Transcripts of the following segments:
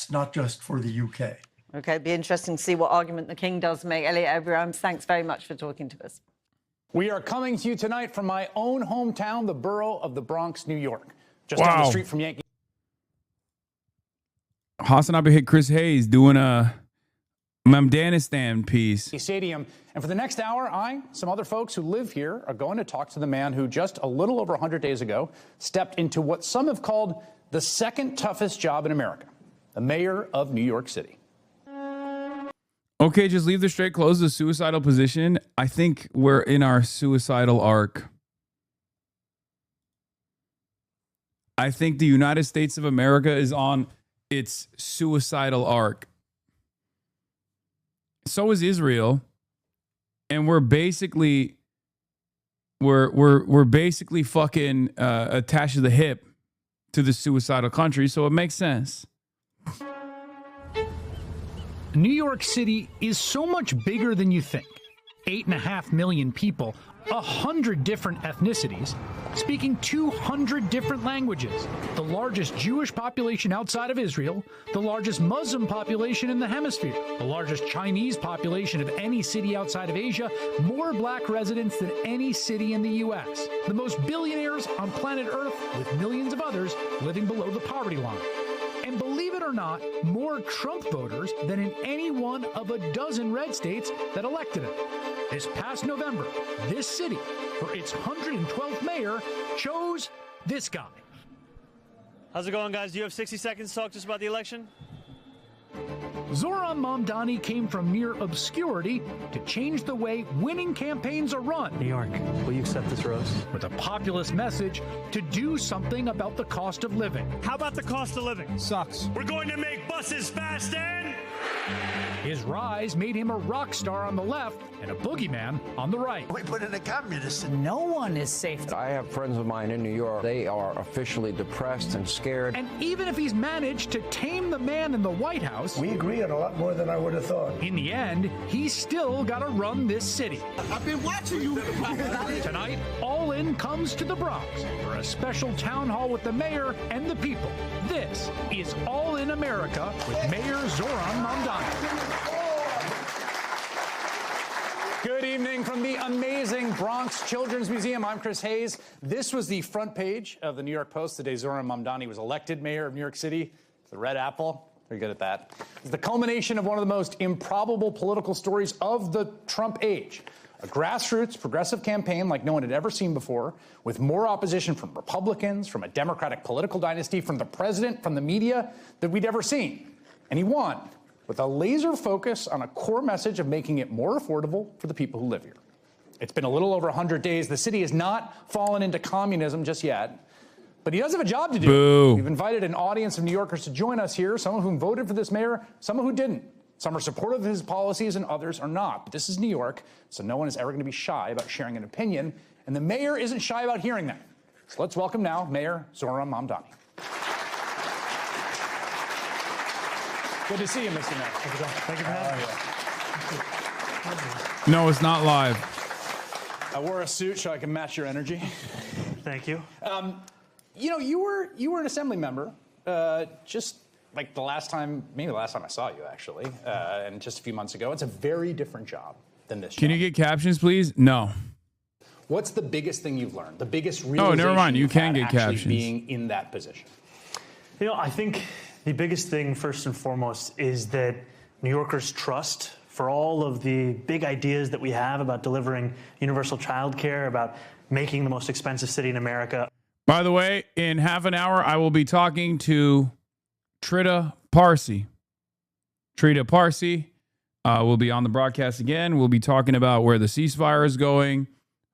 US, not just for the UK. Okay, it'd be interesting to see what argument the King does make. Elliot Abrams, thanks very much for talking to us. We are coming to you tonight from my own hometown, the borough of the Bronx, New York. Just down the street from Yankee. HasanAbi hit Chris Hayes doing a Mamdani piece. Stadium. And for the next hour, some other folks who live here are going to talk to the man who just a little over 100 days ago stepped into what some have called the second toughest job in America, the mayor of New York City. Okay, just leave the straight clothes, the suicidal position. I think we're in our suicidal arc. I think the United States of America is on its suicidal arc. So is Israel. And we're basically fucking attached to the hip to the suicidal country, so it makes sense. New York City is so much bigger than you think. 8.5 million people, 100 different ethnicities, speaking 200 different languages, the largest Jewish population outside of Israel, the largest Muslim population in the hemisphere, the largest Chinese population of any city outside of Asia, more black residents than any city in the U.S., the most billionaires on planet Earth, with millions of others living below the poverty line. And believe it or not, more Trump voters than in any one of a dozen red states that elected him. This past November, this city, for its 112th mayor, chose this guy. How's it going, guys? Do you have 60 seconds to talk to us about the election? Zoran Mamdani came from near obscurity to change the way winning campaigns are run. New York, will you accept this rose? With a populist message to do something about the cost of living. How about the cost of living? Sucks. We're going to make buses fast and... His rise made him a rock star on the left and a boogeyman on the right. We put in a communist. No one is safe. I have friends of mine in New York. They are officially depressed and scared. And even if he's managed to tame the man in the White House, We agree on a lot more than I would have thought. in the end, he's still got to run this city. I've been watching you. Tonight, All In comes to the Bronx for a special town hall with the mayor and the people. This is All In America with Mayor Zoran Mamdani. Good evening from the amazing Bronx Children's Museum. I'm Chris Hayes. This was the front page of the New York Post the day Zoran Mamdani was elected mayor of New York City. The red apple. Very good at that. It's the culmination of one of the most improbable political stories of the Trump age. A grassroots progressive campaign like no one had ever seen before, with more opposition from Republicans, from a Democratic political dynasty, from the president, from the media that we'd ever seen. And he won with a laser focus on a core message of making it more affordable for the people who live here. It's been a little over 100 days. The city has not fallen into communism just yet, but he does have a job to do. Boo. We've invited an audience of New Yorkers to join us here, some of whom voted for this mayor, some of who didn't. Some are supportive of his policies and others are not. But this is New York, so no one is ever going to be shy about sharing an opinion, and the mayor isn't shy about hearing that. So let's welcome now Mayor Zoran Mamdani. Good to see you, Mr. Mayor. Thank you for having me. No, it's not live. I wore a suit so I can match your energy. Thank you. You know, you were an assembly member just like the last time, maybe the last time I saw you, actually, and just a few months ago. It's a very different job than this job. Can you get captions, please? No. What's the biggest thing you've learned? The biggest realization? Oh, never mind. You can get actually captions. Being in that position. You know, I think the biggest thing, first and foremost, is that New Yorkers' trust for all of the big ideas that we have about delivering universal childcare, about making the most expensive city in America. By the way, in half an hour, I will be talking to Trita Parsi. Trita Parsi will be on the broadcast again. We'll be talking about where the ceasefire is going,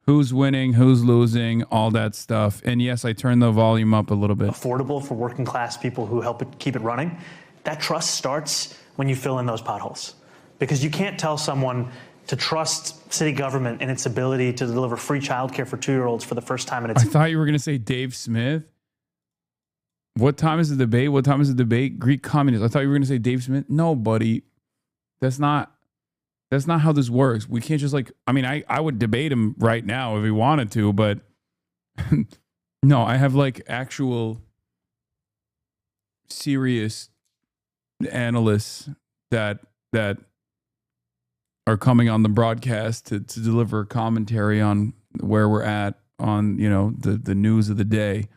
who's winning, who's losing, all that stuff. And yes, I turned the volume up a little bit. Affordable for working class people who help it keep it running. That trust starts when you fill in those potholes. Because you can't tell someone to trust city government in its ability to deliver free childcare for 2-year-olds for the first time in its... I thought you were going to say Dave Smith. What time is the debate? What time is the debate? Greek communists. I thought you were going to say Dave Smith. No, buddy. That's not how this works. We can't just I would debate him right now if he wanted to, but no, I have actual serious analysts that are coming on the broadcast to deliver commentary on where we're at on, you know, the news of the day.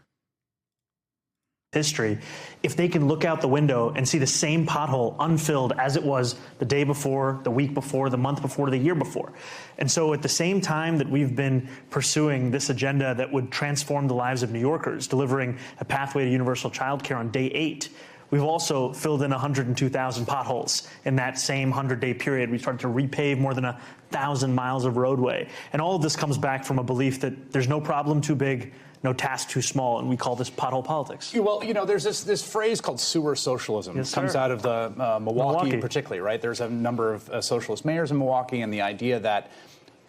History, if they can look out the window and see the same pothole unfilled as it was the day before, the week before, the month before, the year before. And so at the same time that we've been pursuing this agenda that would transform the lives of New Yorkers, delivering a pathway to universal childcare on day 8, we've also filled in 102,000 potholes in that same 100-day period. We started to repave more than 1,000 miles of roadway. And all of this comes back from a belief that there's no problem too big, no task too small, and we call this pothole politics. Well, you know, there's this phrase called sewer socialism. Yes, it comes sir. out of the Milwaukee particularly, right? There's a number of socialist mayors in Milwaukee, and the idea that,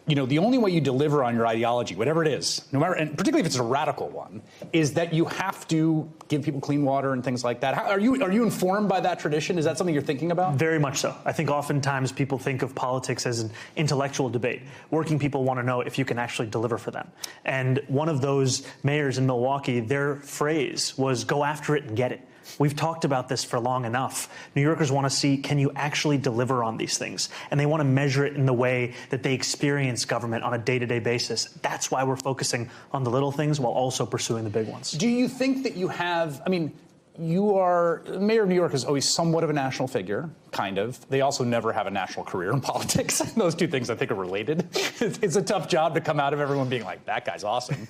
you know, the only way you deliver on your ideology, whatever it is, no matter, and particularly if it's a radical one, is that you have to give people clean water and things like that. Are you informed by that tradition? Is that something you're thinking about? Very much so. I think oftentimes people think of politics as an intellectual debate. Working people want to know if you can actually deliver for them. And one of those mayors in Milwaukee, their phrase was, go after it and get it. We've talked about this for long enough. New Yorkers want to see, can you actually deliver on these things? And they want to measure it in the way that they experience government on a day-to-day basis. That's why we're focusing on the little things while also pursuing the big ones. Do you think that you have, I mean, Mayor of New York is always somewhat of a national figure, kind of. They also never have a national career in politics. Those two things I think are related. It's a tough job to come out of everyone being like, that guy's awesome.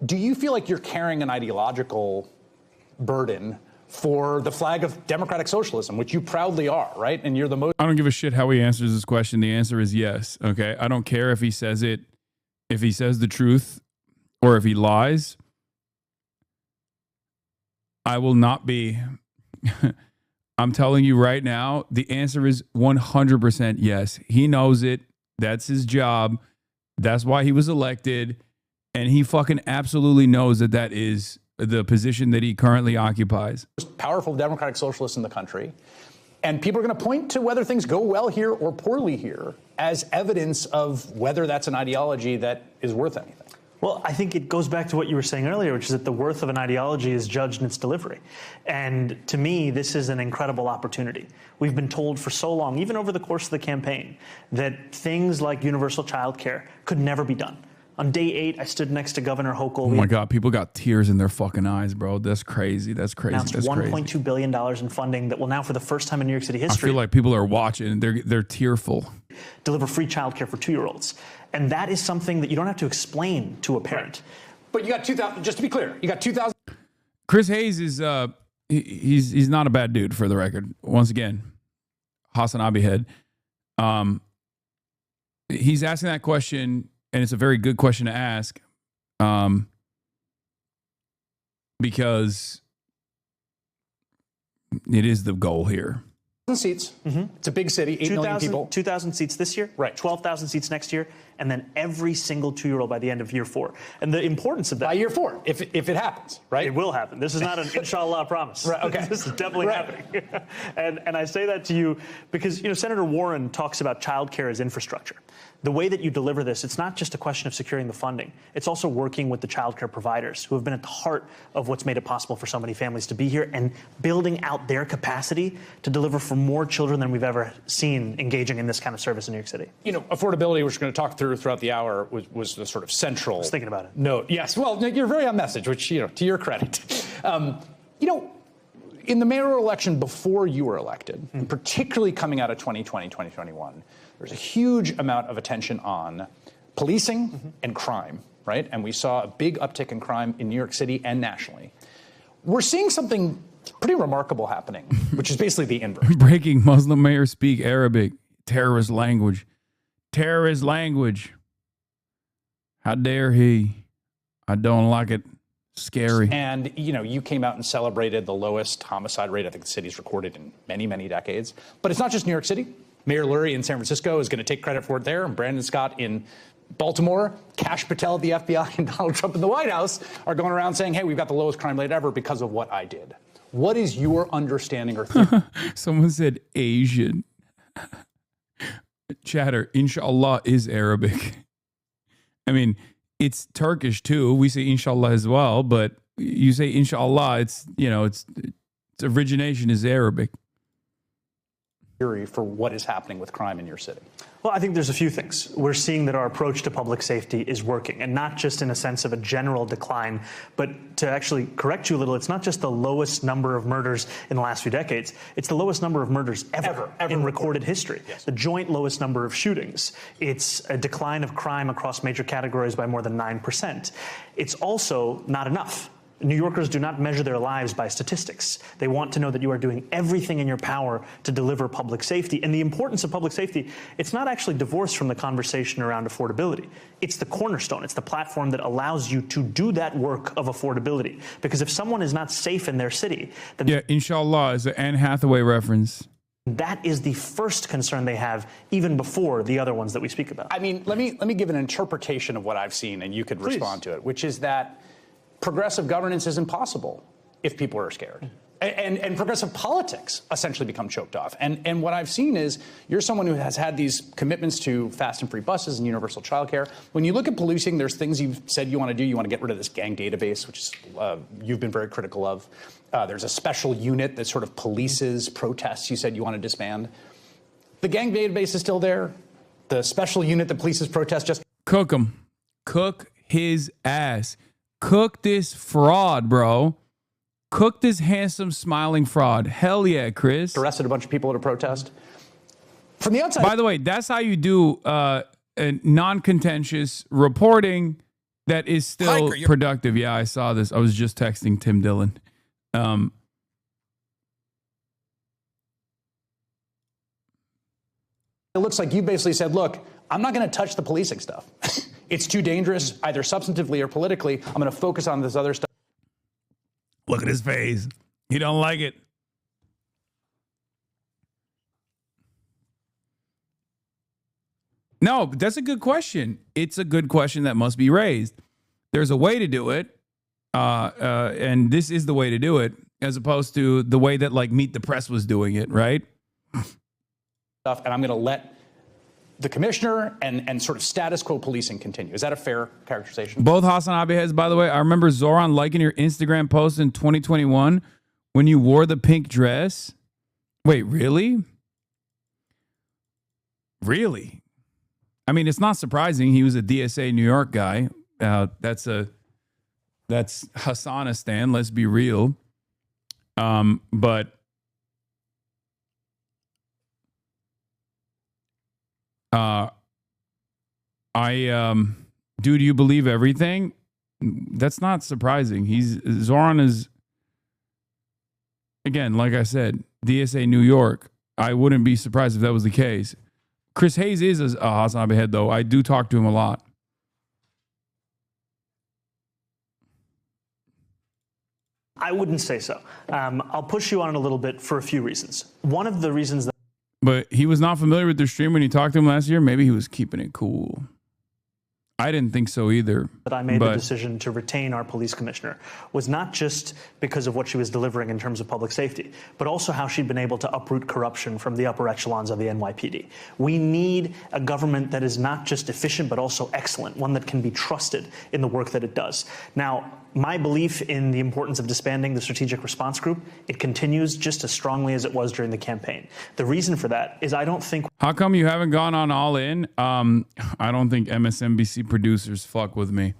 Do you feel like you're carrying an ideological burden for the flag of democratic socialism, which you proudly are, right? And you're the most... I don't give a shit how he answers this question. The answer is yes, okay? I don't care if he says it, if he says the truth, or if he lies. I will not be... I'm telling you right now, the answer is 100% yes. He knows it. That's his job. That's why he was elected. And he fucking absolutely knows that that is the position that he currently occupies. Most powerful democratic socialists in the country. And people are going to point to whether things go well here or poorly here as evidence of whether that's an ideology that is worth anything. Well, I think it goes back to what you were saying earlier, which is that the worth of an ideology is judged in its delivery. And to me, this is an incredible opportunity. We've been told for so long, even over the course of the campaign, that things like universal child care could never be done. On day 8, I stood next to Governor Hochul. Oh my God, people got tears in their fucking eyes, bro. That's crazy. That's crazy. Announced $1.2 billion in funding that will now, for the first time in New York City history, I feel like people are watching. They're tearful. Deliver free childcare for 2-year-olds. And that is something that you don't have to explain to a parent. But you got 2,000, just to be clear, you got 2,000. Chris Hayes is, he's not a bad dude, for the record. Once again, HasanAbi head. He's asking that question, and it's a very good question to ask, because it is the goal here. Seats. It's a big city, 8 million people. 2,000 seats this year, right? 12,000 seats next year, and then every single 2-year-old by the end of year 4. And the importance of that. By year 4, if it happens, right? It will happen. This is not an inshallah promise. Right, okay. This is definitely happening. And I say that to you because, you know, Senator Warren talks about childcare as infrastructure. The way that you deliver this, it's not just a question of securing the funding. It's also working with the childcare providers who have been at the heart of what's made it possible for so many families to be here and building out their capacity to deliver for more children than we've ever seen engaging in this kind of service in New York City. You know, affordability, which we're going to talk through throughout the hour, was the sort of central. I was thinking about it. No, yes. Well, you're very on message, which, you know, to your credit. You know, in the mayoral election before you were elected, and particularly coming out of 2020, 2021, there's a huge amount of attention on policing and crime, right? And we saw a big uptick in crime in New York City and nationally. We're seeing something pretty remarkable happening, which is basically the inverse. Breaking Muslim mayor speak Arabic. Terrorist language. Terrorist language. How dare he? I don't like it. Scary. And, you know, you came out and celebrated the lowest homicide rate I think the city's recorded in many, many decades. But it's not just New York City. Mayor Lurie in San Francisco is going to take credit for it there. And Brandon Scott in Baltimore, Kash Patel at the FBI, and Donald Trump in the White House are going around saying, hey, we've got the lowest crime rate ever because of what I did. What is your understanding or thinking? Someone said Asian. Chatter, inshallah is Arabic. I mean, it's Turkish too. We say inshallah as well, but you say inshallah, it's, you know, it's Its origination is Arabic. For what is happening with crime in your city? Well, I think there's a few things. We're seeing that our approach to public safety is working, and not just in a sense of a general decline, but to actually correct you a little, it's not just the lowest number of murders in the last few decades, it's the lowest number of murders ever in recorded history. Yes. The joint lowest number of shootings. It's a decline of crime across major categories by more than 9%. It's also not enough. New Yorkers do not measure their lives by statistics. They want to know that you are doing everything in your power to deliver public safety. And the importance of public safety, it's not actually divorced from the conversation around affordability. It's the cornerstone. It's the platform that allows you to do that work of affordability. Because if someone is not safe in their city, then yeah, inshallah is an Anne Hathaway reference. That is the first concern they have, even before the other ones that we speak about. I mean, let me give an interpretation of what I've seen, and you could respond to it, which is that progressive governance is impossible if people are scared. And progressive politics essentially become choked off. And what I've seen is you're someone who has had these commitments to fast and free buses and universal childcare. When you look at policing, there's things you've said you want to do. You want to get rid of this gang database, which is, you've been very critical of. There's a special unit that sort of polices protests you said you want to disband. The gang database is still there. The special unit that polices protests just... Cook him. Cook his ass. Cook this fraud, bro. Cook this handsome, smiling fraud. Hell yeah, Chris. Arrested a bunch of people at a protest. From the outside. By the way, that's how you do a non-contentious reporting that is still productive. Yeah, I saw this. I was just texting Tim Dillon. It looks like you basically said, look, I'm not going to touch the policing stuff. It's too dangerous, either substantively or politically. I'm going to focus on this other stuff. Look at his face. He don't like it. No, but that's a good question. It's a good question that must be raised. There's a way to do it, and this is the way to do it, as opposed to the way that like Meet the Press was doing it, right? And I'm going to let the commissioner and sort of status quo policing continue. Is that a fair characterization? Both HasanAbi heads, by the way. I remember Zoran liking your Instagram post in 2021 when you wore the pink dress. Wait, really? Really? I mean, it's not surprising. He was a DSA New York guy. That's Hasanistan. Let's be real. But do you believe everything? That's not surprising. Zoran is, again, like I said, DSA New York. I wouldn't be surprised if that was the case. Chris Hayes is a HasanAbi head, though. I do talk to him a lot. I wouldn't say so. I'll push you on it a little bit for a few reasons. One of the reasons that... But he was not familiar with their stream when you talked to him last year. Maybe he was keeping it cool. I didn't think so either. That I made the decision to retain our police commissioner was not just because of what she was delivering in terms of public safety, but also how she'd been able to uproot corruption from the upper echelons of the NYPD. We need a government that is not just efficient, but also excellent, one that can be trusted in the work that it does. Now, my belief in the importance of disbanding the Strategic Response Group, it continues just as strongly as it was during the campaign. The reason for that is I don't think... How come you haven't gone on All In? I don't think MSNBC producers fuck with me.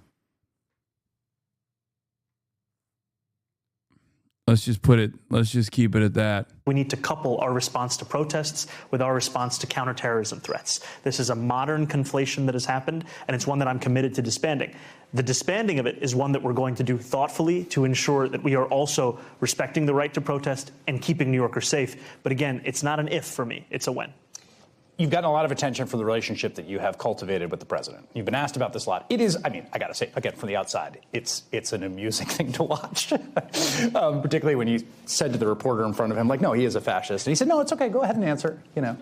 Let's just keep it at that. We need to couple our response to protests with our response to counterterrorism threats. This is a modern conflation that has happened, and it's one that I'm committed to disbanding. The disbanding of it is one that we're going to do thoughtfully to ensure that we are also respecting the right to protest and keeping New Yorkers safe. But again, it's not an if for me, it's a when. You've gotten a lot of attention for the relationship that you have cultivated with the president. You've been asked about this a lot. It is, I mean, I got to say, again, from the outside, it's an amusing thing to watch, particularly when you said to the reporter in front of him, like, no, he is a fascist. And he said, no, it's okay, go ahead and answer, you know.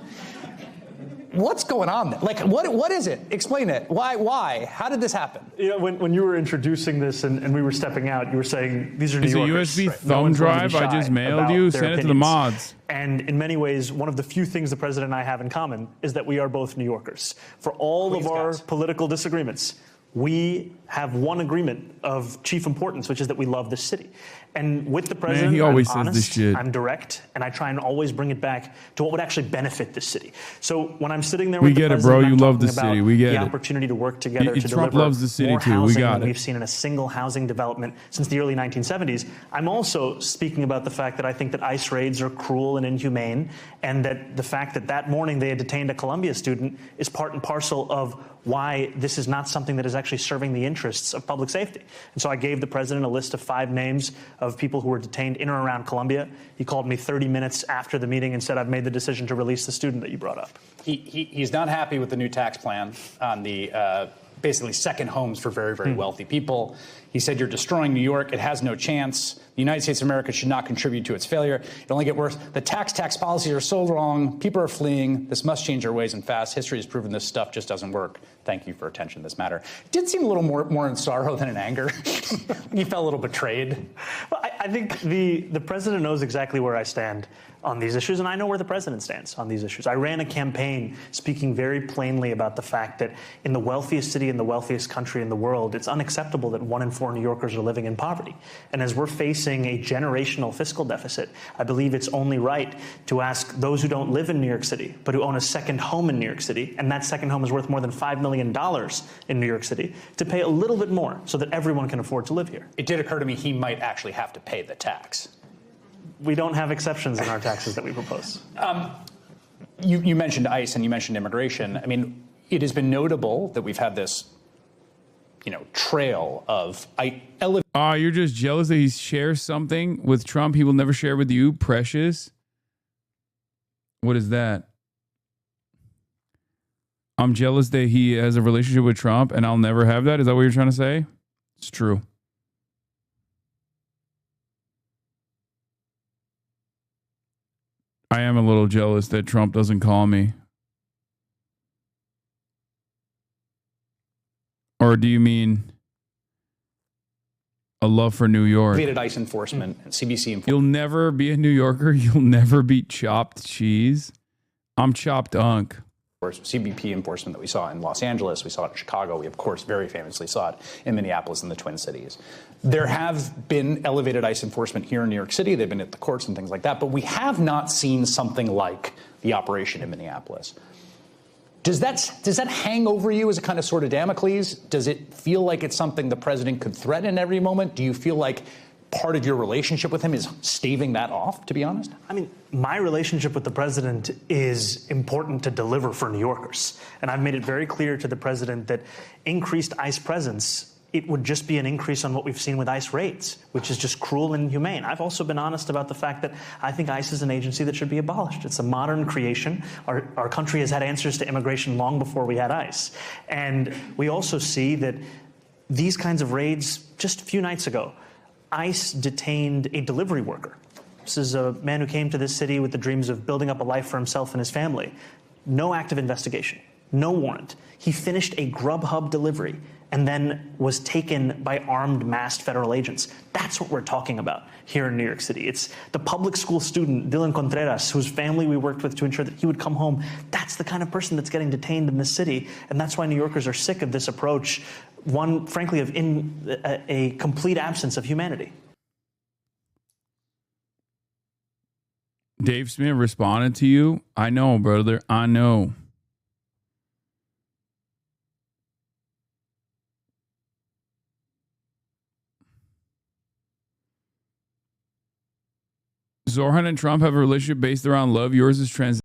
What's going on there? Like, what is it? Explain it. Why? How did this happen? You know, when you were introducing this and we were stepping out, you were saying, these are New Yorkers. It's a USB thumb drive I just mailed you. Send it to the mods. And in many ways, one of the few things the president and I have in common is that we are both New Yorkers. For all of our political disagreements, we have one agreement of chief importance, which is that we love this city. And with the president, he always I'm says honest, this shit. I'm direct, and I try and always bring it back to what would actually benefit this city. So when I'm sitting there We with the get it, president, bro. I'm You love the talking about city. We get the it. opportunity to work together to Trump deliver loves the city more too. We housing got than it. we've seen in a single housing development since the early 1970s. I'm also speaking about the fact that I think that ICE raids are cruel and inhumane, and that the fact that that morning they had detained a Columbia student is part and parcel of why this is not something that is actually serving the interests of public safety. And so I gave the president a list of 5 names of people who were detained in or around Columbia. He called me 30 minutes after the meeting and said, I've made the decision to release the student that you brought up. He's not happy with the new tax plan on the basically second homes for very, very wealthy people. He said, you're destroying New York. It has no chance. The United States of America should not contribute to its failure. It'll only get worse. The tax policies are so wrong. People are fleeing. This must change our ways and fast. History has proven this stuff just doesn't work. Thank you for attention to this matter. It did seem a little more in sorrow than in anger. He felt a little betrayed. Well, I think the president knows exactly where I stand on these issues, and I know where the president stands on these issues. I ran a campaign speaking very plainly about the fact that in the wealthiest city in the wealthiest country in the world, it's unacceptable that 1 in 4 New Yorkers are living in poverty. And as we're facing a generational fiscal deficit, I believe it's only right to ask those who don't live in New York City, but who own a second home in New York City, and that second home is worth more than $5 million in New York City, to pay a little bit more so that everyone can afford to live here. It did occur to me he might actually have to pay the tax. We don't have exceptions in our taxes that we propose. You mentioned ICE and you mentioned immigration. I mean, it has been notable that we've had this, trail of You're just jealous that he shares something with Trump he will never share with you, precious. What is that? I'm jealous that he has a relationship with Trump and I'll never have that. Is that what you're trying to say? It's true. I am a little jealous that Trump doesn't call me. Or do you mean a love for New York? elevated ICE enforcement and CBC enforcement. You'll never be a New Yorker. You'll never be chopped cheese. I'm chopped unk. CBP enforcement that we saw in Los Angeles, we saw it in Chicago, we of course very famously saw it in Minneapolis and the Twin Cities. There have been elevated ICE enforcement here in New York City. They've been at the courts and things like that, but we have not seen something like the operation in Minneapolis. Does that hang over you as a kind of sword of Damocles? Does it feel like it's something the president could threaten every moment? Do you feel like part of your relationship with him is staving that off, to be honest? I mean, my relationship with the president is important to deliver for New Yorkers. And I've made it very clear to the president that increased ICE presence, it would just be an increase on what we've seen with ICE raids, which is just cruel and inhumane. I've also been honest about the fact that I think ICE is an agency that should be abolished. It's a modern creation. Our country has had answers to immigration long before we had ICE. And we also see that these kinds of raids, just a few nights ago, ICE detained a delivery worker. This is a man who came to this city with the dreams of building up a life for himself and his family. No active investigation, no warrant. He finished a Grubhub delivery and then was taken by armed, masked federal agents. That's what we're talking about here in New York City. It's the public school student, Dylan Contreras, whose family we worked with to ensure that he would come home. That's the kind of person that's getting detained in this city. And that's why New Yorkers are sick of this approach, one, frankly, of a complete absence of humanity. Dave Smith responded to you. I know, brother. I know. Zoran and Trump have a relationship based around love. Yours is trans.